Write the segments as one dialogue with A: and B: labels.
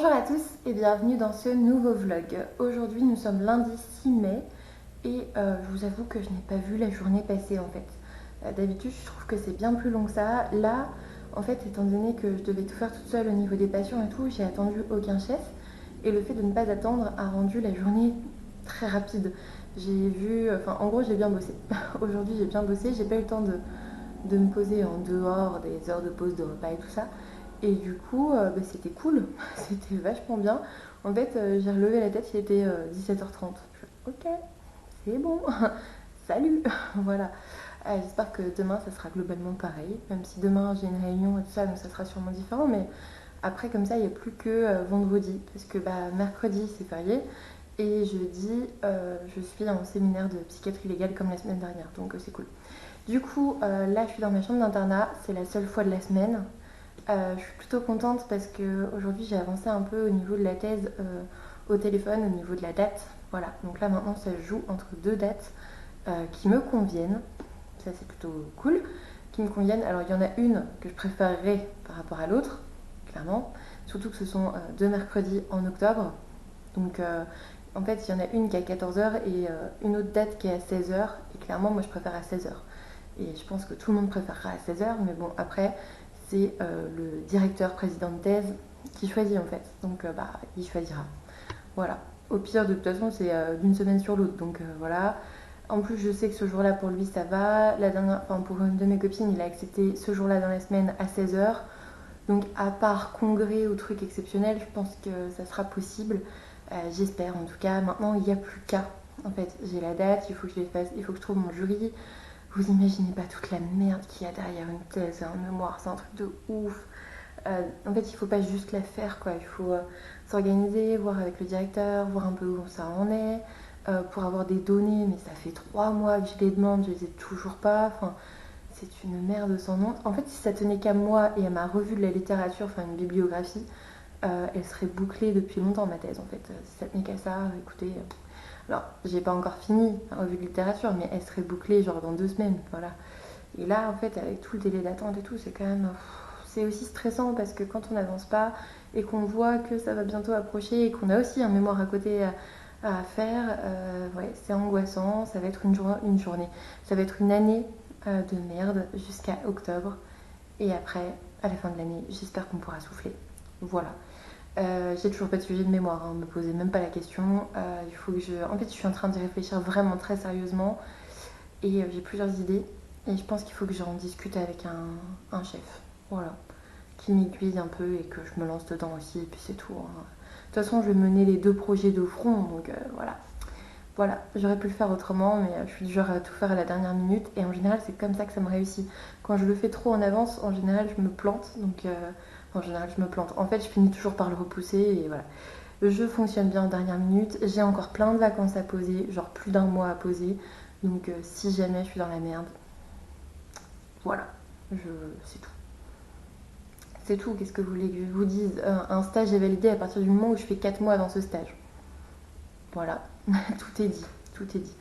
A: Bonjour à tous et bienvenue dans ce nouveau vlog. Aujourd'hui nous sommes lundi 6 mai et je vous avoue que je n'ai pas vu la journée passer en fait. D'habitude je trouve que c'est bien plus long que ça. Là en fait étant donné que je devais tout faire toute seule au niveau des patients et tout, j'ai attendu aucun chef et le fait de ne pas attendre a rendu la journée très rapide. J'ai vu, en gros j'ai bien bossé. Aujourd'hui j'ai bien bossé, j'ai pas eu le temps de me poser en dehors des heures de pause de repas et tout ça. Et du coup, c'était cool, c'était vachement bien. En fait, j'ai relevé la tête, il était 17h30. Je fais, ok, c'est bon, salut, voilà. J'espère que demain, ça sera globalement pareil, même si demain j'ai une réunion et tout ça, donc ça sera sûrement différent. Mais après, comme ça, il n'y a plus que vendredi, parce que mercredi, c'est férié. Et jeudi, je suis en séminaire de psychiatrie légale comme la semaine dernière, donc c'est cool. Du coup, là, je suis dans ma chambre d'internat, c'est la seule fois de la semaine. Je suis plutôt contente parce que aujourd'hui j'ai avancé un peu au niveau de la thèse au téléphone, au niveau de la date. Voilà, donc là maintenant ça se joue entre deux dates qui me conviennent. Ça c'est plutôt cool, qui me conviennent. Alors il y en a une que je préférerais par rapport à l'autre, clairement. Surtout que ce sont deux mercredis en octobre. Donc en fait il y en a une qui est à 14h et une autre date qui est à 16h. Et clairement moi je préfère à 16h. Et je pense que tout le monde préférera à 16h, mais bon après c'est le directeur président de thèse qui choisit en fait. Donc il choisira. Voilà. Au pire, de toute façon, c'est d'une semaine sur l'autre. Donc voilà. En plus, je sais que ce jour-là, pour lui, ça va. Pour une de mes copines, il a accepté ce jour-là dans la semaine à 16h. Donc, à part congrès ou truc exceptionnel, je pense que ça sera possible. J'espère en tout cas. Maintenant, il n'y a plus qu'à. En fait, j'ai la date, il faut que je les fasse, il faut que je trouve mon jury. Vous imaginez pas toute la merde qu'il y a derrière une thèse, un mémoire, c'est un truc de ouf. En fait, il faut pas juste la faire, quoi. Il faut s'organiser, voir avec le directeur, voir un peu où ça en est, pour avoir des données. Mais ça fait 3 mois que je les demande, je les ai toujours pas. Enfin, c'est une merde sans nom. En fait, si ça tenait qu'à moi et à ma revue de la littérature, enfin une bibliographie, elle serait bouclée depuis longtemps ma thèse, en fait. Si ça tenait qu'à ça, écoutez. Alors, j'ai pas encore fini la revue de littérature, mais elle serait bouclée genre dans 2 semaines, voilà. Et là, en fait, avec tout le délai d'attente et tout, c'est quand même. C'est aussi stressant parce que quand on n'avance pas et qu'on voit que ça va bientôt approcher et qu'on a aussi un mémoire à côté à faire, ouais, c'est angoissant. Ça va être une journée, ça va être une année de merde jusqu'à octobre. Et après, à la fin de l'année, j'espère qu'on pourra souffler. Voilà. J'ai toujours pas de sujet de mémoire, hein, me posez même pas la question. Il faut que je. En fait, je suis en train d'y réfléchir vraiment très sérieusement et j'ai plusieurs idées. Et je pense qu'il faut que j'en discute avec un chef. Voilà. Qui m'aiguille un peu et que je me lance dedans aussi. Et puis c'est tout, hein. De toute façon, je vais mener les deux projets de front. Donc voilà. Voilà. J'aurais pu le faire autrement, mais je suis du genre à tout faire à la dernière minute. Et en général, c'est comme ça que ça me réussit. Quand je le fais trop en avance, en général, je me plante. Donc en général, je me plante. En fait, je finis toujours par le repousser et voilà. Le jeu fonctionne bien en dernière minute. J'ai encore plein de vacances à poser, genre plus d'un mois à poser. Donc si jamais je suis dans la merde, voilà, c'est tout. C'est tout, qu'est-ce que vous voulez que je vous dise? Un stage est validé à partir du moment où je fais 4 mois dans ce stage. Voilà, tout est dit, tout est dit.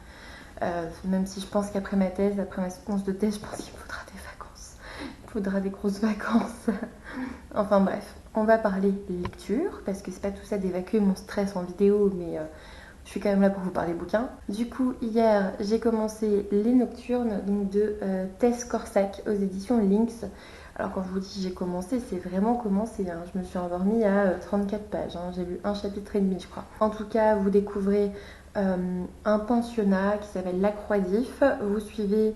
A: Même si je pense qu'après ma thèse, après ma soutenance de thèse, je pense qu'il me faudra des vacances. Il faudra des grosses vacances. Enfin bref, on va parler lecture, parce que c'est pas tout ça d'évacuer mon stress en vidéo, mais je suis quand même là pour vous parler bouquin. Du coup, hier, j'ai commencé Les Nocturnes donc de Tess Corsac aux éditions Lynx. Alors quand je vous dis j'ai commencé, c'est vraiment commencé, hein. Je me suis endormie à 34 pages, hein. J'ai lu un chapitre et demi, je crois. En tout cas, vous découvrez un pensionnat qui s'appelle La Croix-d'If. Vous suivez,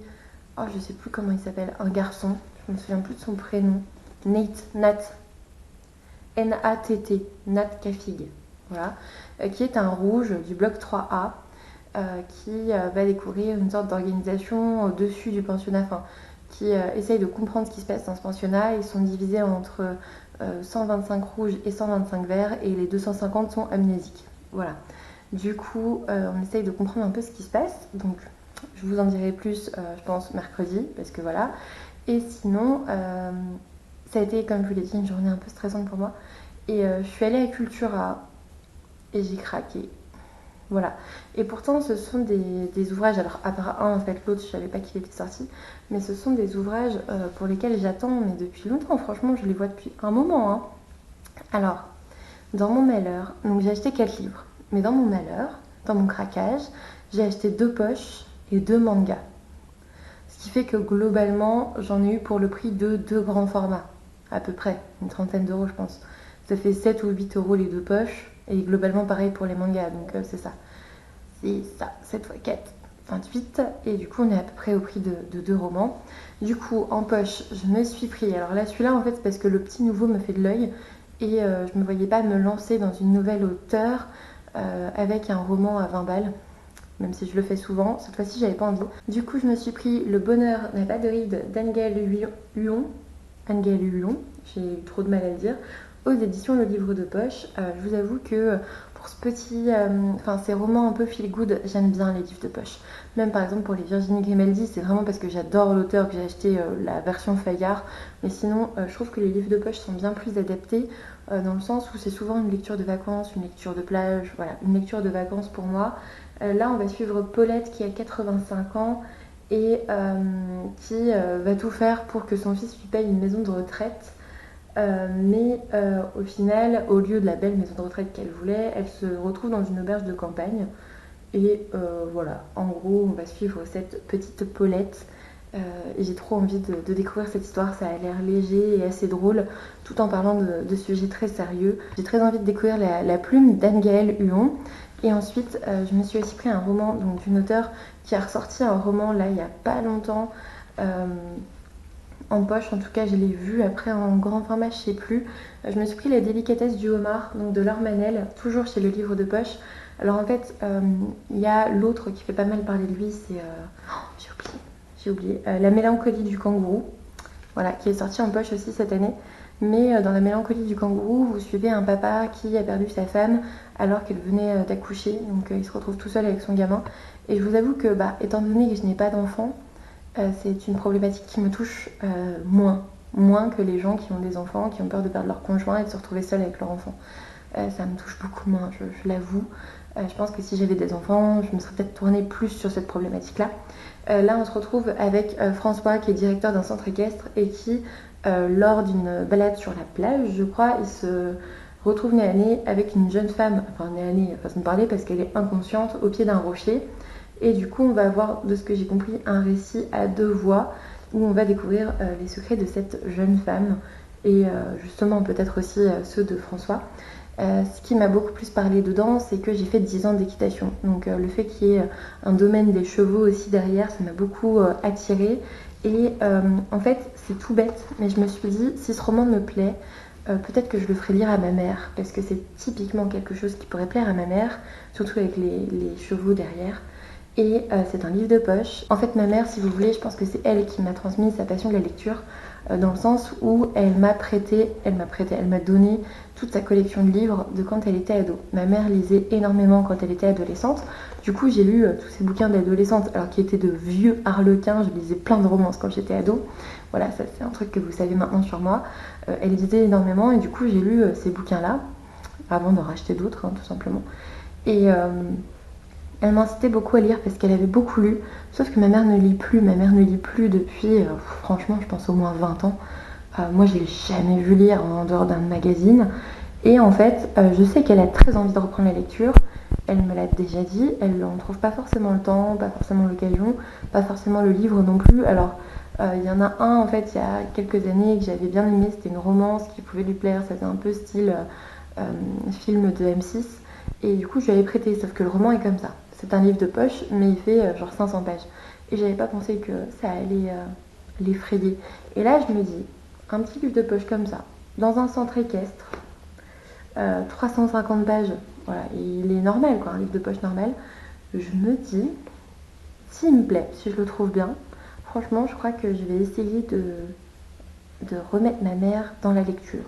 A: oh je sais plus comment il s'appelle, un garçon, je me souviens plus de son prénom. Nat, N-A-T-T, Nat Kafig, voilà, qui est un rouge du bloc 3A, qui va découvrir une sorte d'organisation au-dessus du pensionnat, enfin, qui essaye de comprendre ce qui se passe dans ce pensionnat. Ils sont divisés entre 125 rouges et 125 verts, et les 250 sont amnésiques. Voilà. Du coup, on essaye de comprendre un peu ce qui se passe. Donc, je vous en dirai plus, je pense, mercredi, parce que voilà. Et sinon, ça a été, comme je vous l'ai dit, une journée un peu stressante pour moi. Et je suis allée à Cultura et j'ai craqué. Voilà. Et pourtant, ce sont des ouvrages, alors à part un, en fait, l'autre, je savais pas qu'il était sorti, mais ce sont des ouvrages pour lesquels j'attends, mais depuis longtemps, franchement, je les vois depuis un moment, hein. Alors, Dans mon malheur, donc j'ai acheté 4 livres. Mais dans mon malheur, dans mon craquage, j'ai acheté 2 poches et 2 mangas. Ce qui fait que globalement, j'en ai eu pour le prix de 2 grands formats. À peu près, une trentaine d'euros je pense. Ça fait 7 ou 8 euros les 2 poches. Et globalement pareil pour les mangas, donc c'est ça. C'est ça, 7 x 4, 28. Et du coup, on est à peu près au prix de 2 romans. Du coup, en poche, je me suis pris. Alors là, celui-là, en fait, c'est parce que le petit nouveau me fait de l'œil. Et je me voyais pas me lancer dans une nouvelle auteure avec un roman à 20 balles. Même si je le fais souvent, cette fois-ci, j'avais pas envie. Du coup, je me suis pris Le bonheur n'a pas de ride d'Angèle Huon. Angèle Huon, j'ai eu trop de mal à le dire. Aux éditions Le Livre de Poche. Je vous avoue que pour ce petit, ces romans un peu feel good, j'aime bien les livres de poche. Même par exemple pour les Virginie Grimaldi, c'est vraiment parce que j'adore l'auteur que j'ai acheté la version Fayard. Mais sinon, je trouve que les livres de poche sont bien plus adaptés dans le sens où c'est souvent une lecture de vacances, une lecture de plage, voilà, une lecture de vacances pour moi. Là, on va suivre Paulette qui a 85 ans et qui va tout faire pour que son fils lui paye une maison de retraite. Au final, au lieu de la belle maison de retraite qu'elle voulait, elle se retrouve dans une auberge de campagne. Et voilà, en gros, on va suivre cette petite Paulette. Et j'ai trop envie de découvrir cette histoire. Ça a l'air léger et assez drôle, tout en parlant de sujets très sérieux. J'ai très envie de découvrir la plume d'Anne-Gaëlle Huon. Et ensuite, je me suis aussi pris un roman d'une auteure qui a ressorti un roman là il n'y a pas longtemps. En poche, en tout cas, je l'ai vu après en grand format, je sais plus. Je me suis pris La délicatesse du homard, donc de Laure Manel, toujours chez Le Livre de Poche. Alors en fait, il y a l'autre qui fait pas mal parler de lui, c'est... j'ai oublié. La mélancolie du kangourou, voilà, qui est sorti en poche aussi cette année. Mais dans La mélancolie du kangourou, vous suivez un papa qui a perdu sa femme alors qu'elle venait d'accoucher. Donc il se retrouve tout seul avec son gamin. Et je vous avoue que, étant donné que je n'ai pas d'enfant, c'est une problématique qui me touche moins que les gens qui ont des enfants, qui ont peur de perdre leur conjoint et de se retrouver seuls avec leur enfant. Ça me touche beaucoup moins, je l'avoue. Je pense que si j'avais des enfants, je me serais peut-être tournée plus sur cette problématique-là. Là, on se retrouve avec François, qui est directeur d'un centre équestre et qui, lors d'une balade sur la plage, je crois, il se retrouve nez à nez avec une jeune femme, enfin nez à nez, façon de parler, parce qu'elle est inconsciente au pied d'un rocher. Et du coup, on va avoir, de ce que j'ai compris, un récit à 2 voix où on va découvrir les secrets de cette jeune femme et justement peut-être aussi ceux de François. Ce qui m'a beaucoup plus parlé dedans, c'est que j'ai fait 10 ans d'équitation. Donc le fait qu'il y ait un domaine des chevaux aussi derrière, ça m'a beaucoup attirée. Et en fait, c'est tout bête, mais je me suis dit, si ce roman me plaît, peut-être que je le ferai lire à ma mère, parce que c'est typiquement quelque chose qui pourrait plaire à ma mère, surtout avec les chevaux derrière. Et c'est un livre de poche. En fait, ma mère, si vous voulez, je pense que c'est elle qui m'a transmis sa passion de la lecture, dans le sens où elle m'a donné toute sa collection de livres de quand elle était ado. Ma mère lisait énormément quand elle était adolescente. Du coup, j'ai lu tous ces bouquins d'adolescente, alors qui étaient de vieux harlequins. Je lisais plein de romances quand j'étais ado. Voilà, ça c'est un truc que vous savez maintenant sur moi. Elle lisait énormément et du coup, j'ai lu ces bouquins-là, avant d'en racheter d'autres, tout simplement. Et elle m'incitait beaucoup à lire parce qu'elle avait beaucoup lu, sauf que ma mère ne lit plus. Ma mère ne lit plus depuis, franchement, je pense au moins 20 ans. Moi, je l'ai jamais vu lire en dehors d'un magazine. Et en fait, je sais qu'elle a très envie de reprendre la lecture. Elle me l'a déjà dit. Elle n'en trouve pas forcément le temps, pas forcément l'occasion, pas forcément le livre non plus. Alors, il y en a un, en fait, il y a quelques années que j'avais bien aimé. C'était une romance qui pouvait lui plaire. Ça faisait un peu style film de M6. Et du coup, je lui avais prêté, sauf que le roman est comme ça. C'est un livre de poche, mais il fait genre 500 pages. Et j'avais pas pensé que ça allait l'effrayer. Et là, je me dis, un petit livre de poche comme ça, dans un centre équestre, 350 pages, voilà, il est normal, quoi, un livre de poche normal. Je me dis, s'il me plaît, si je le trouve bien, franchement, je crois que je vais essayer de remettre ma mère dans la lecture.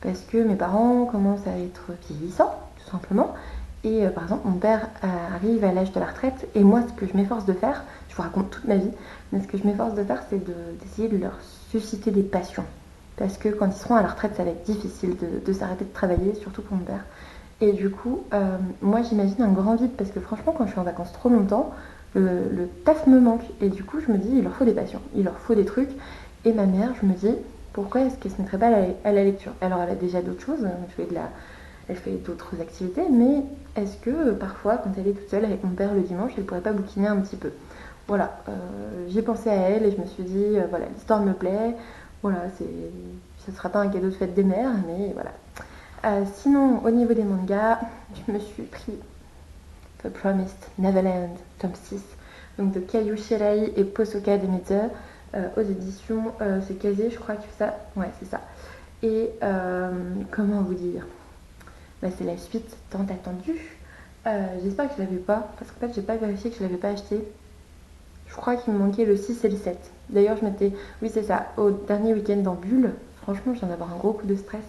A: Parce que mes parents commencent à être vieillissants, tout simplement. Et par exemple, mon père arrive à l'âge de la retraite. Et moi, ce que je m'efforce de faire, je vous raconte toute ma vie, mais ce que je m'efforce de faire, c'est d'essayer de leur susciter des passions. Parce que quand ils seront à la retraite, ça va être difficile de s'arrêter de travailler, surtout pour mon père. Et du coup, moi, j'imagine un grand vide. Parce que franchement, quand je suis en vacances trop longtemps, le taf me manque. Et du coup, je me dis, il leur faut des passions, il leur faut des trucs. Et ma mère, je me dis, pourquoi est-ce qu'elle se mettrait pas à la lecture? Alors, elle a déjà d'autres choses. Elle fait elle fait d'autres activités, mais est-ce que parfois, quand elle est toute seule avec mon père le dimanche, elle pourrait pas bouquiner un petit peu? Voilà, j'ai pensé à elle et je me suis dit, voilà, l'histoire me plaît, voilà, ce sera pas un cadeau de fête des mères, mais voilà. Sinon, au niveau des mangas, je me suis pris The Promised Neverland, tome 6, donc de Kayu Shirai et Posoka Demise, aux éditions, c'est Kazé, je crois que c'est ça. Ouais, c'est ça. Et comment vous dire, bah, c'est la suite tant attendue. J'espère que je l'avais pas, parce qu'en fait, j'ai pas vérifié que je l'avais pas acheté. Je crois qu'il me manquait le 6 et le 7. D'ailleurs, je m'étais. Oui, c'est ça. Au dernier week-end en bulle, franchement, je viens d'avoir un gros coup de stress.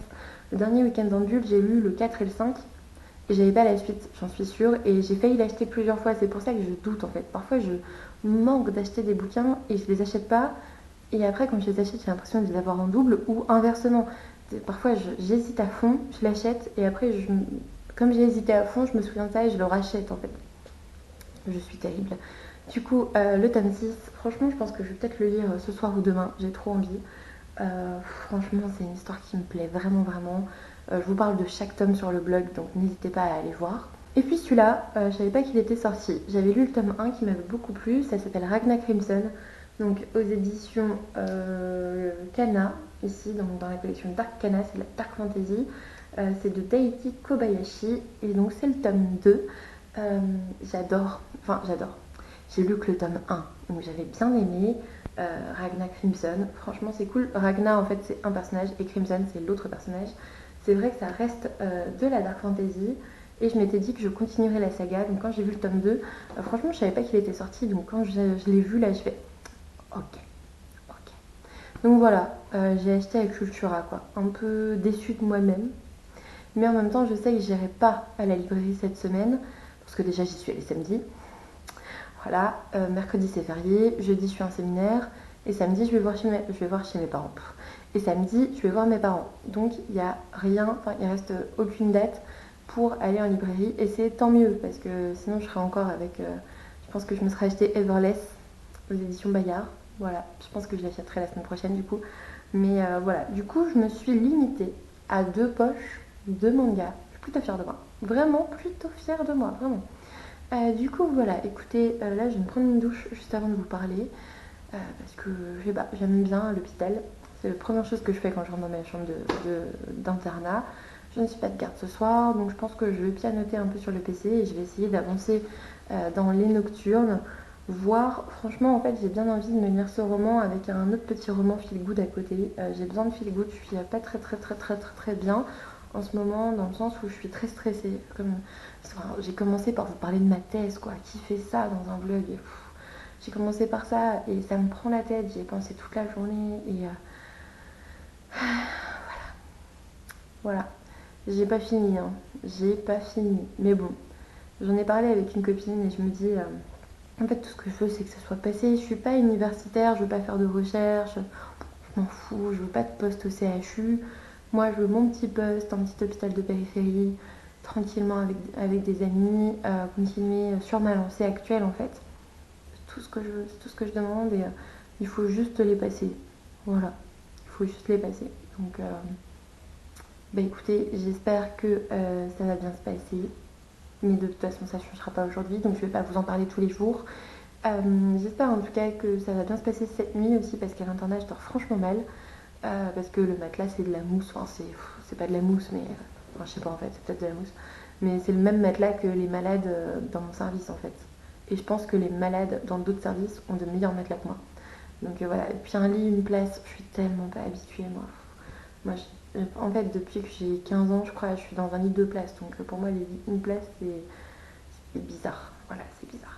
A: Le dernier week-end en bulle, j'ai lu le 4 et le 5. Et j'avais pas la suite, j'en suis sûre. Et j'ai failli l'acheter plusieurs fois. C'est pour ça que je doute en fait. Parfois, je manque d'acheter des bouquins et je les achète pas. Et après, quand je les achète, j'ai l'impression de les avoir en double ou inversement. Parfois, j'hésite à fond, je l'achète et après, comme j'ai hésité à fond, je me souviens de ça et je le rachète en fait. Je suis terrible. Du coup, le tome 6, franchement, je pense que je vais peut-être le lire ce soir ou demain. J'ai trop envie. Franchement, c'est une histoire qui me plaît vraiment, vraiment. Je vous parle de chaque tome sur le blog, donc n'hésitez pas à aller voir. Et puis celui-là, je savais pas qu'il était sorti. J'avais lu le tome 1 qui m'avait beaucoup plu. Ça s'appelle Ragna Crimson, donc aux éditions Kana, ici dans la collection Dark Kana, c'est la Dark Fantasy. C'est de Daiki Kobayashi, et donc c'est le tome 2. J'adore. J'ai lu que le tome 1, donc j'avais bien aimé. Ragna Crimson, franchement c'est cool. Ragna en fait c'est un personnage et Crimson c'est l'autre personnage. C'est vrai que ça reste de la dark fantasy et je m'étais dit que je continuerais la saga. Donc quand j'ai vu le tome 2, franchement je savais pas qu'il était sorti, donc quand je l'ai vu là je fais ok, ok. Donc voilà, j'ai acheté à Cultura quoi, un peu déçue de moi-même, mais en même temps je sais que j'irai pas à la librairie cette semaine parce que déjà j'y suis allée samedi. Voilà, mercredi c'est férié, jeudi je suis en séminaire et samedi je vais voir chez mes parents. Et samedi je vais voir mes parents. Donc il n'y a rien, enfin il reste aucune date pour aller en librairie et c'est tant mieux parce que sinon je serais encore avec, je pense que je me serais acheté Everless aux éditions Bayard. Voilà, je pense que je l'achèterai la semaine prochaine du coup. Mais voilà, du coup je me suis limitée à 2 poches de manga. Je suis plutôt fière de moi. Vraiment plutôt fière de moi, vraiment. Du coup, voilà, écoutez, là je vais me prendre une douche juste avant de vous parler parce que je sais pas, j'aime bien l'hôpital. C'est la première chose que je fais quand je rentre dans ma chambre d'internat. Je ne suis pas de garde ce soir, donc je pense que je vais pianoter un peu sur le PC et je vais essayer d'avancer dans les nocturnes. Voir, franchement, en fait, j'ai bien envie de me lire ce roman avec un autre petit roman feel good à côté. J'ai besoin de feel good, je suis pas très bien en ce moment, dans le sens où je suis très stressée. Enfin, j'ai commencé par vous parler de ma thèse, quoi. Qui fait ça dans un vlog? J'ai commencé par ça et ça me prend la tête. J'y ai pensé toute la journée et voilà. J'ai pas fini, hein. J'ai pas fini. Mais bon, j'en ai parlé avec une copine et je me dis, en fait, tout ce que je veux, c'est que ça soit passé. Je suis pas universitaire, je veux pas faire de recherche. Je m'en fous, je veux pas de poste au CHU. Moi, je veux mon petit poste, un petit hôpital de périphérie, tranquillement avec des amis, continuer sur ma lancée actuelle en fait. C'est tout ce que je veux, c'est tout ce que je demande et il faut juste les passer. Voilà, il faut juste les passer. Donc, bah écoutez, j'espère que ça va bien se passer. Mais de toute façon, ça ne changera pas aujourd'hui, donc je ne vais pas vous en parler tous les jours. J'espère en tout cas que ça va bien se passer cette nuit aussi, parce qu'à l'internat, je dors franchement mal. Parce que le matelas, c'est de la mousse. Enfin, c'est pas de la mousse, mais. Enfin, je sais pas en fait, c'est peut-être de la mousse. Mais c'est le même matelas que les malades dans mon service en fait. Et je pense que les malades dans d'autres services ont de meilleurs matelas que moi. Donc voilà. Et puis un lit, une place, je suis tellement pas habituée moi. Moi, en fait, depuis que j'ai 15 ans, je crois, je suis dans un lit de place. Donc pour moi, les lits, une place, c'est bizarre. Voilà, c'est bizarre.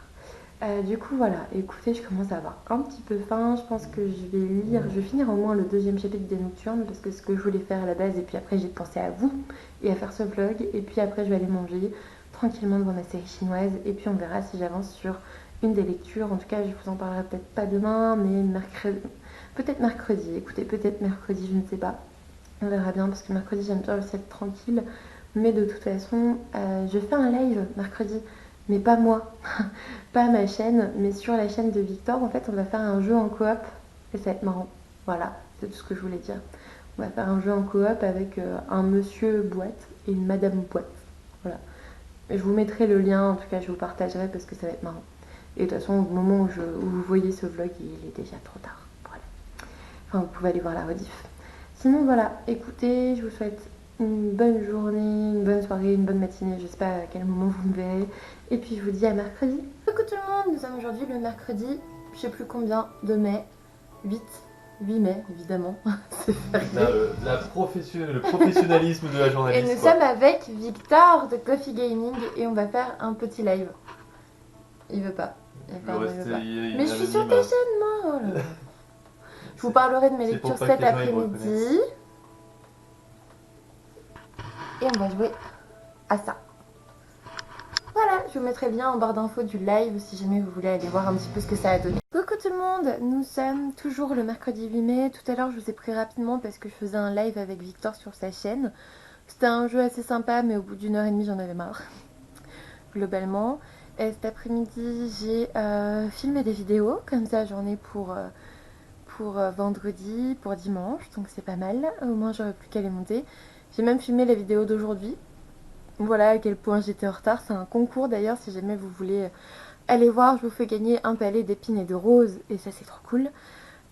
A: Du coup, voilà, écoutez, je commence à avoir un petit peu faim. Je pense que je vais finir au moins le deuxième chapitre des Nocturnes parce que c'est ce que je voulais faire à la base. Et puis après, j'ai pensé à vous et à faire ce vlog. Et puis après, je vais aller manger tranquillement devant ma série chinoise. Et puis on verra si j'avance sur une des lectures. En tout cas, je vous en parlerai peut-être pas demain, mais mercredi, peut-être mercredi. Écoutez, peut-être mercredi, je ne sais pas. On verra bien parce que mercredi, j'aime bien aussi être tranquille. Mais de toute façon, je fais un live mercredi. Mais pas moi, pas ma chaîne, mais sur la chaîne de Victor. En fait, on va faire un jeu en coop et ça va être marrant. Voilà, c'est tout ce que je voulais dire. On va faire un jeu en coop avec un monsieur boîte et une madame boîte. Voilà. Je vous mettrai le lien, en tout cas je vous partagerai parce que ça va être marrant. Et de toute façon, au moment où vous voyez ce vlog, il est déjà trop tard. Voilà. Enfin, vous pouvez aller voir la rediff. Sinon, voilà, écoutez, je vous souhaite une bonne journée, une bonne soirée, une bonne matinée. Je sais pas à quel moment vous me verrez. Et puis, je vous dis à mercredi. Coucou tout le monde, nous sommes aujourd'hui le mercredi, je sais plus combien, de mai. 8 mai, évidemment. C'est férié.
B: Le professionnalisme de la
A: Et
B: journaliste.
A: nous sommes avec Victor de Coffee Gaming et on va faire un petit live. Il veut pas. Mais je suis sur ta chaîne, moi. Oh là là. Je vous parlerai de mes lectures cet après-midi. Et on va jouer à ça. Voilà, je vous mettrai bien en barre d'infos du live si jamais vous voulez aller voir un petit peu ce que ça a donné. Coucou tout le monde, nous sommes toujours le mercredi 8 mai. Tout à l'heure, je vous ai pris rapidement parce que je faisais un live avec Victor sur sa chaîne. C'était un jeu assez sympa, mais au bout d'une heure et demie, j'en avais marre, globalement. Et cet après-midi, j'ai filmé des vidéos, comme ça j'en ai pour vendredi, pour dimanche, donc c'est pas mal. Au moins, j'aurais plus qu'à les monter. J'ai même filmé la vidéo d'aujourd'hui. Voilà à quel point j'étais en retard. C'est un concours d'ailleurs, si jamais vous voulez aller voir, je vous fais gagner un palais d'épines et de roses, et ça c'est trop cool.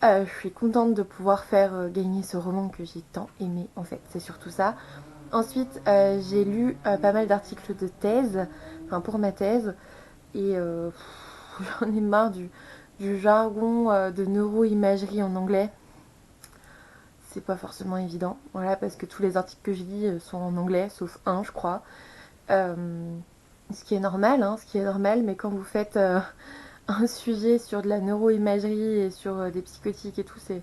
A: Je suis contente de pouvoir faire gagner ce roman que j'ai tant aimé, en fait, c'est surtout ça. Ensuite, j'ai lu pas mal d'articles de thèse, enfin pour ma thèse, et j'en ai marre du jargon de neuroimagerie en anglais. C'est pas forcément évident, voilà, parce que tous les articles que je lis sont en anglais, sauf un, je crois. Euh, ce qui est normal, hein, ce qui est normal, mais quand vous faites un sujet sur de la neuroimagerie et sur des psychotiques et tout, c'est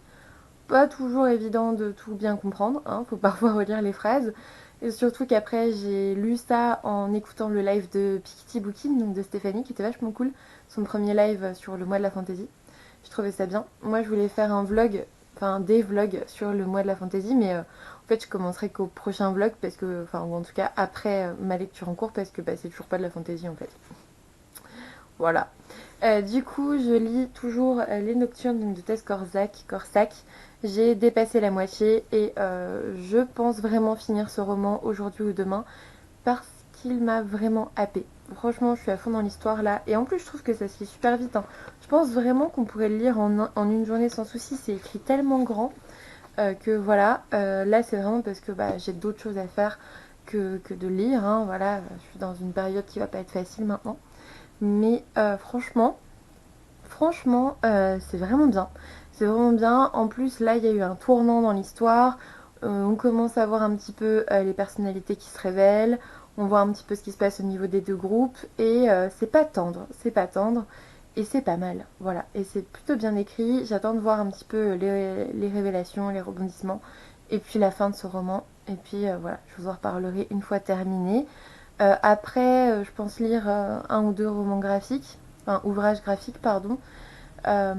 A: pas toujours évident de tout bien comprendre, hein, faut parfois relire les phrases. Et surtout qu'après, j'ai lu ça en écoutant le live de Piketty Booking, donc de Stéphanie, qui était vachement cool, son premier live sur le mois de la fantasy. Je trouvais ça bien. Moi, je voulais faire un vlog, enfin des vlogs sur le mois de la fantasy, mais en fait, je commencerai qu'au prochain vlog, parce que, enfin, ou en tout cas après ma lecture en cours, parce que bah, c'est toujours pas de la fantasy en fait. Voilà. Du coup, je lis toujours les Nocturnes donc, de Tess Corsac. J'ai dépassé la moitié et je pense vraiment finir ce roman aujourd'hui ou demain parce qu'il m'a vraiment happé. Franchement, je suis à fond dans l'histoire là. Et en plus, je trouve que ça se lit super vite, hein. Je pense vraiment qu'on pourrait le lire en une journée sans souci. C'est écrit tellement grand que voilà. Là, c'est vraiment parce que bah, j'ai d'autres choses à faire que de lire, hein. Voilà, je suis dans une période qui va pas être facile maintenant. Mais franchement, c'est vraiment bien. C'est vraiment bien. En plus, là, il y a eu un tournant dans l'histoire. On commence à voir un petit peu les personnalités qui se révèlent. On voit un petit peu ce qui se passe au niveau des deux groupes. Et c'est pas tendre. C'est pas tendre. Et c'est pas mal. Voilà. Et c'est plutôt bien écrit. J'attends de voir un petit peu les révélations, les rebondissements. Et puis la fin de ce roman. Et puis voilà, je vous en reparlerai une fois terminé. Après, je pense lire un ou deux romans graphiques, enfin ouvrages graphiques, pardon. Euh,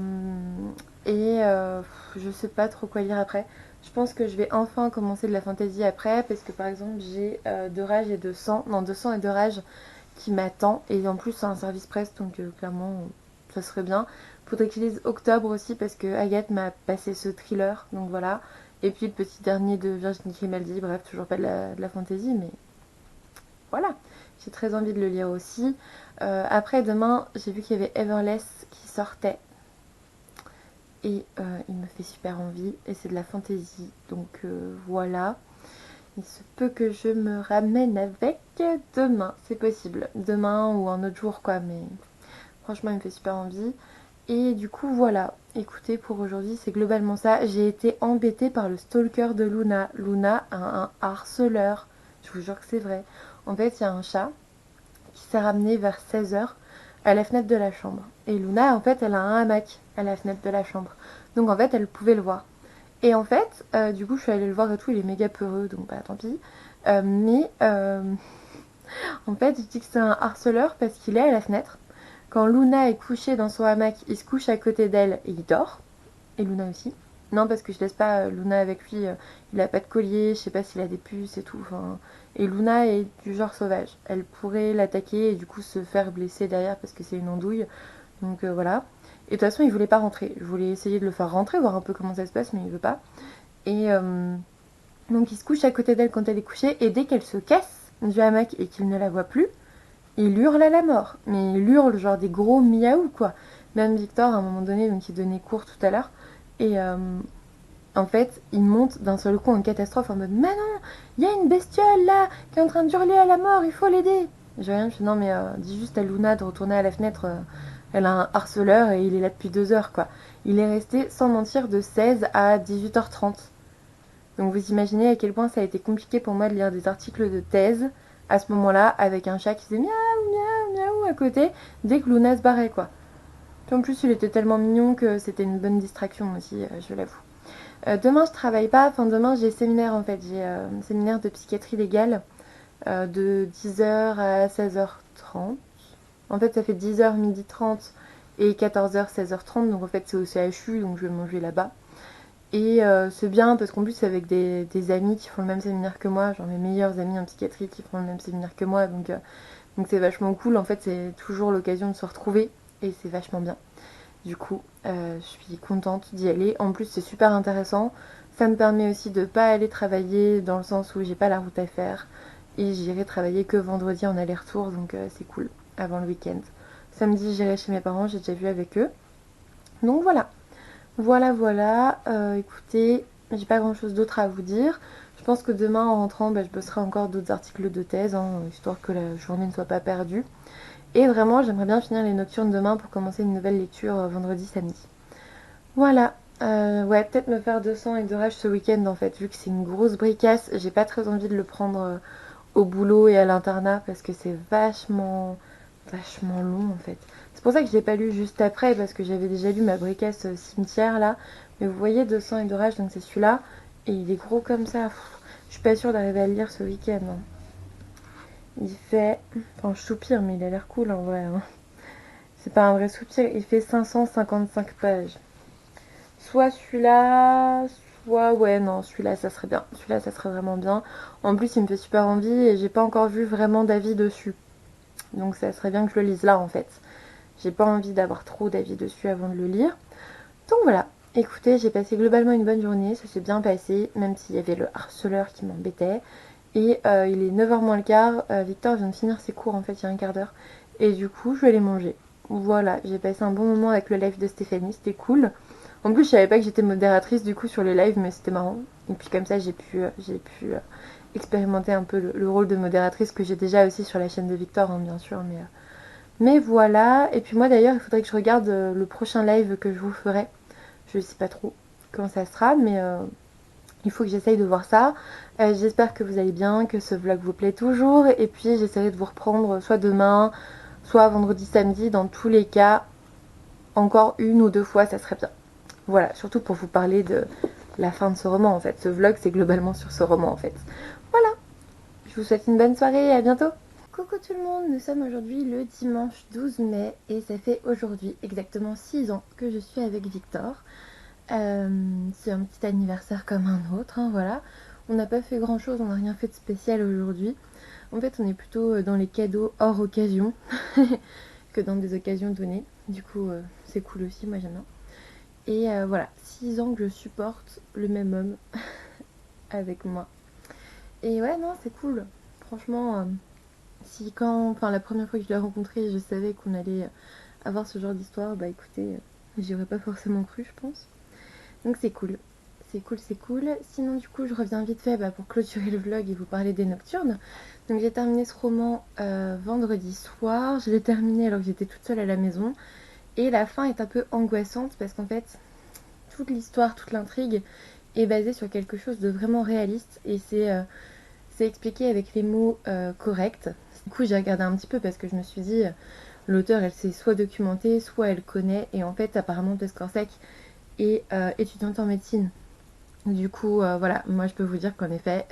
A: et je sais pas trop quoi lire après. Je pense que je vais enfin commencer de la fantasy après, parce que par exemple j'ai De Rage et de Sang, non de Sang et de Rage qui m'attend. Et en plus c'est un service presse, donc clairement ça serait bien. Faudrait que je lise Octobre aussi, parce que Agathe m'a passé ce thriller, donc voilà. Et puis le petit dernier de Virginie Grimaldi, bref, toujours pas de la fantasy, mais voilà, j'ai très envie de le lire aussi. Après, demain, j'ai vu qu'il y avait Everless qui sortait. Et il me fait super envie. Et c'est de la fantasy. Donc voilà. Il se peut que je me ramène avec demain. C'est possible. Demain ou un autre jour, quoi. Mais franchement, il me fait super envie. Et du coup, voilà. Écoutez, pour aujourd'hui, c'est globalement ça. J'ai été embêtée par le stalker de Luna. Luna a un harceleur. Je vous jure que c'est vrai. En fait, il y a un chat qui s'est ramené vers 16 h à la fenêtre de la chambre. Et Luna, en fait, elle a un hamac à la fenêtre de la chambre. Donc, en fait, elle pouvait le voir. Et en fait, du coup, je suis allée le voir et tout, il est méga peureux, donc bah tant pis. Mais en fait, je dis que c'est un harceleur parce qu'il est à la fenêtre. Quand Luna est couchée dans son hamac, il se couche à côté d'elle et il dort. Et Luna aussi. Non, parce que je laisse pas Luna avec lui. Il a pas de collier, je sais pas s'il a des puces et tout. Enfin, et Luna est du genre sauvage. Elle pourrait l'attaquer et du coup se faire blesser derrière parce que c'est une andouille. Donc voilà. Et de toute façon, il voulait pas rentrer. Je voulais essayer de le faire rentrer, voir un peu comment ça se passe, mais il veut pas. Et donc il se couche à côté d'elle quand elle est couchée, et dès qu'elle se casse du hamac et qu'il ne la voit plus, il hurle à la mort. Mais il hurle genre des gros miaou quoi. Même Victor, à un moment donné, donc il donnait cours tout à l'heure, et en fait, il monte d'un seul coup en catastrophe en mode mais non, il y a une bestiole là qui est en train de hurler à la mort, il faut l'aider. J'ai rien, je fais non mais dis juste à Luna de retourner à la fenêtre, elle a un harceleur et il est là depuis 2 heures quoi. Il est resté sans mentir de 16 à 18h30. Donc vous imaginez à quel point ça a été compliqué pour moi de lire des articles de thèse à ce moment-là avec un chat qui faisait miaou miaou miaou à côté dès que Luna se barrait quoi. Puis en plus il était tellement mignon que c'était une bonne distraction aussi, je l'avoue. Demain je travaille pas, enfin demain j'ai séminaire en fait, j'ai un séminaire de psychiatrie légale de 10h à 16h30. En fait ça fait 10h midi 30 et 14h 16h30, donc en fait c'est au CHU, donc je vais manger là-bas. Et c'est bien parce qu'en plus c'est avec des amis qui font le même séminaire que moi, genre mes meilleurs amis en psychiatrie qui font le même séminaire que moi, donc c'est vachement cool, en fait c'est toujours l'occasion de se retrouver et c'est vachement bien. Du coup, je suis contente d'y aller. En plus, c'est super intéressant. Ça me permet aussi de pas aller travailler dans le sens où j'ai pas la route à faire. Et j'irai travailler que vendredi en aller-retour, donc c'est cool, avant le week-end. Samedi, j'irai chez mes parents, j'ai déjà vu avec eux. Donc voilà. Voilà. Écoutez, j'ai pas grand-chose d'autre à vous dire. Je pense que demain, en rentrant, je bosserai encore d'autres articles de thèse, hein, histoire que la journée ne soit pas perdue. Et vraiment, j'aimerais bien finir les nocturnes demain pour commencer une nouvelle lecture vendredi, samedi. Voilà. Ouais, peut-être me faire 200 et d'orage ce week-end en fait, vu que c'est une grosse bricasse. J'ai pas très envie de le prendre au boulot et à l'internat parce que c'est vachement long en fait. C'est pour ça que je l'ai pas lu juste après parce que j'avais déjà lu ma bricasse cimetière là. Mais vous voyez 200 et d'orage, donc c'est celui-là. Et il est gros comme ça. Pff, je suis pas sûre d'arriver à le lire ce week-end. Hein. Il fait... Enfin, je soupire, mais il a l'air cool en vrai. Hein. C'est pas un vrai soupir, il fait 555 pages. Soit celui-là, soit... Ouais, non, celui-là, ça serait bien. Celui-là, ça serait vraiment bien. En plus, il me fait super envie et j'ai pas encore vu vraiment d'avis dessus. Donc ça serait bien que je le lise là, en fait. J'ai pas envie d'avoir trop d'avis dessus avant de le lire. Donc voilà. Écoutez, j'ai passé globalement une bonne journée. Ça s'est bien passé, même s'il y avait le harceleur qui m'embêtait. Et il est 9h moins le quart. Victor vient de finir ses cours, en fait, il y a un quart d'heure. Et du coup, je vais les manger. Voilà, j'ai passé un bon moment avec le live de Stéphanie, c'était cool. En plus, je savais pas que j'étais modératrice du coup sur le live, mais c'était marrant. Et puis comme ça, j'ai pu expérimenter un peu le rôle de modératrice que j'ai déjà aussi sur la chaîne de Victor, hein, bien sûr. Mais voilà. Et puis moi d'ailleurs, il faudrait que je regarde le prochain live que je vous ferai. Je sais pas trop quand ça sera, mais il faut que j'essaye de voir ça. J'espère que vous allez bien, que ce vlog vous plaît toujours. Et puis j'essaierai de vous reprendre soit demain, soit vendredi, samedi. Dans tous les cas, encore 1 ou 2 fois, ça serait bien. Voilà, surtout pour vous parler de la fin de ce roman en fait. Ce vlog, c'est globalement sur ce roman en fait. Voilà, je vous souhaite une bonne soirée et à bientôt. Coucou tout le monde, nous sommes aujourd'hui le dimanche 12 mai et ça fait aujourd'hui exactement 6 ans que je suis avec Victor. C'est un petit anniversaire comme un autre, hein, voilà. On n'a pas fait grand chose, on n'a rien fait de spécial aujourd'hui. En fait, on est plutôt dans les cadeaux hors occasion que dans des occasions données. Du coup, c'est cool aussi, moi j'aime bien. Et voilà, 6 ans que je supporte le même homme avec moi. Et ouais, non, c'est cool. Franchement, si enfin la première fois que je l'ai rencontré, je savais qu'on allait avoir ce genre d'histoire, bah écoutez, j'y aurais pas forcément cru, je pense. Donc c'est cool. C'est cool. Sinon, du coup, je reviens vite fait pour clôturer le vlog et vous parler des nocturnes. Donc j'ai terminé ce roman vendredi soir. Je l'ai terminé alors que j'étais toute seule à la maison. Et la fin est un peu angoissante parce qu'en fait, toute l'histoire, toute l'intrigue est basée sur quelque chose de vraiment réaliste et c'est expliqué avec les mots corrects. Du coup, j'ai regardé un petit peu parce que je me suis dit, l'auteur, elle s'est soit documentée, soit elle connaît. Et en fait, apparemment, Tess Corsac est étudiante en médecine. Du coup, voilà, moi je peux vous dire qu'en effet,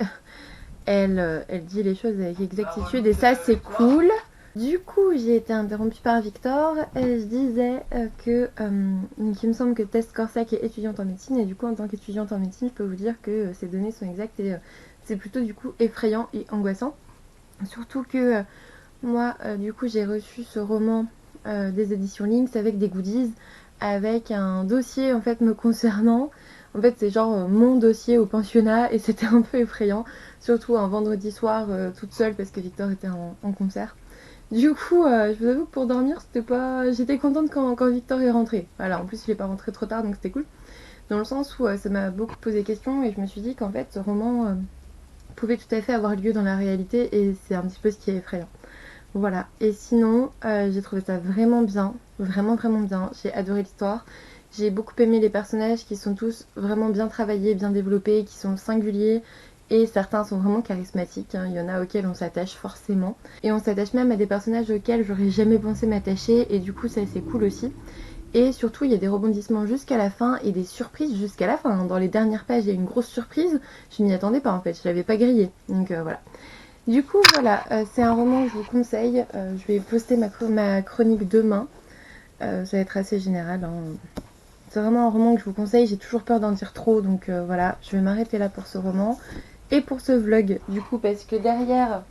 A: elle dit les choses avec exactitude et ça, c'est cool. Du coup, j'ai été interrompue par Victor. Je disais qu'il me semble que Tess Corsac est étudiante en médecine et du coup, en tant qu'étudiante en médecine, je peux vous dire que ces données sont exactes et c'est plutôt du coup effrayant et angoissant. Surtout que moi, du coup, j'ai reçu ce roman des éditions Lynx avec des goodies, avec un dossier en fait me concernant. En fait c'est genre mon dossier au pensionnat et c'était un peu effrayant, surtout un vendredi soir toute seule parce que Victor était en concert. Du coup, je vous avoue que pour dormir, c'était pas. J'étais contente quand Victor est rentré. Voilà, en plus, il est pas rentré trop tard, donc c'était cool. Dans le sens où ça m'a beaucoup posé question et je me suis dit qu'en fait, ce roman pouvait tout à fait avoir lieu dans la réalité et c'est un petit peu ce qui est effrayant. Voilà. Et sinon, j'ai trouvé ça vraiment bien, vraiment vraiment bien. J'ai adoré l'histoire. J'ai beaucoup aimé les personnages qui sont tous vraiment bien travaillés, bien développés, qui sont singuliers. Et certains sont vraiment charismatiques, hein. Il y en a auxquels on s'attache forcément. Et on s'attache même à des personnages auxquels j'aurais jamais pensé m'attacher. Et du coup, c'est assez cool aussi. Et surtout, il y a des rebondissements jusqu'à la fin et des surprises jusqu'à la fin. Dans les dernières pages, il y a une grosse surprise. Je m'y attendais pas en fait, je l'avais pas grillé. Donc voilà. Du coup, voilà, c'est un roman que je vous conseille. Je vais poster ma chronique demain. Ça va être assez général, hein. C'est vraiment un roman que je vous conseille. J'ai toujours peur d'en dire trop, donc voilà, je vais m'arrêter là pour ce roman et pour ce vlog. Du coup, parce que derrière,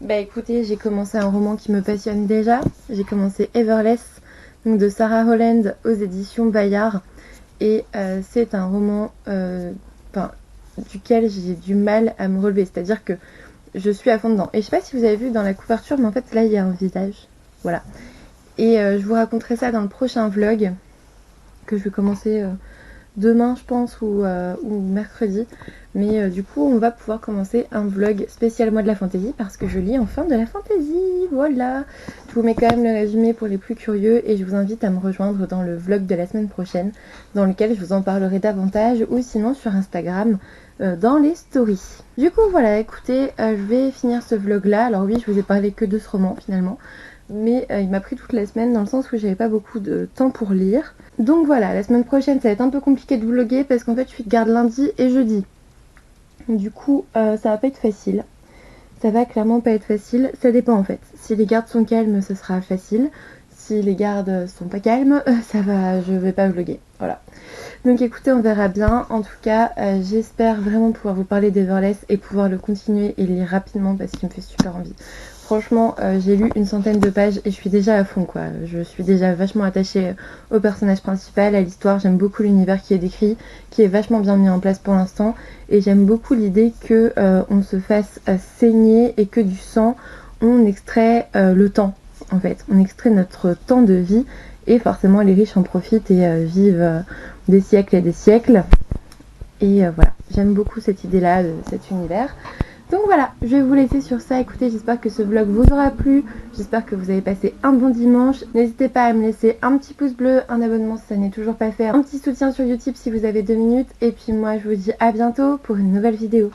A: bah écoutez, j'ai commencé un roman qui me passionne déjà. J'ai commencé Everless, donc de Sarah Holland aux éditions Bayard. Et c'est un roman duquel j'ai du mal à me relever. C'est-à-dire que je suis à fond dedans. Et je sais pas si vous avez vu dans la couverture, mais en fait là il y a un visage. Voilà. Et je vous raconterai ça dans le prochain vlog que je vais commencer demain je pense ou mercredi. Mais du coup on va pouvoir commencer un vlog spécial mois de la fantaisie parce que je lis enfin de la fantaisie. Voilà. Je vous mets quand même le résumé pour les plus curieux et je vous invite à me rejoindre dans le vlog de la semaine prochaine dans lequel je vous en parlerai davantage ou sinon sur Instagram dans les stories. Du coup voilà, écoutez, je vais finir ce vlog là. Alors oui, je vous ai parlé que de ce roman finalement, mais il m'a pris toute la semaine dans le sens où j'avais pas beaucoup de temps pour lire. Donc voilà, la semaine prochaine ça va être un peu compliqué de vlogger parce qu'en fait je suis de garde lundi et jeudi. Du coup ça va pas être facile. Ça va clairement pas être facile, ça dépend en fait. Si les gardes sont calmes, ce sera facile. Si les gardes sont pas calmes, ça va, je vais pas vlogger. Voilà. Donc écoutez, on verra bien. En tout cas, j'espère vraiment pouvoir vous parler d'Everless et pouvoir le continuer et lire rapidement parce qu'il me fait super envie. Franchement, j'ai lu une centaine de pages et je suis déjà à fond quoi. Je suis déjà vachement attachée au personnage principal, à l'histoire. J'aime beaucoup l'univers qui est décrit, qui est vachement bien mis en place pour l'instant. Et j'aime beaucoup l'idée que on se fasse saigner et que du sang, on extrait le temps en fait. On extrait notre temps de vie et forcément les riches en profitent et vivent des siècles et des siècles. Et voilà, j'aime beaucoup cette idée-là, de cet univers. Donc voilà, je vais vous laisser sur ça. Écoutez, j'espère que ce vlog vous aura plu. J'espère que vous avez passé un bon dimanche. N'hésitez pas à me laisser un petit pouce bleu, un abonnement si ça n'est toujours pas fait, un petit soutien sur YouTube si vous avez 2 minutes. Et puis moi, je vous dis à bientôt pour une nouvelle vidéo.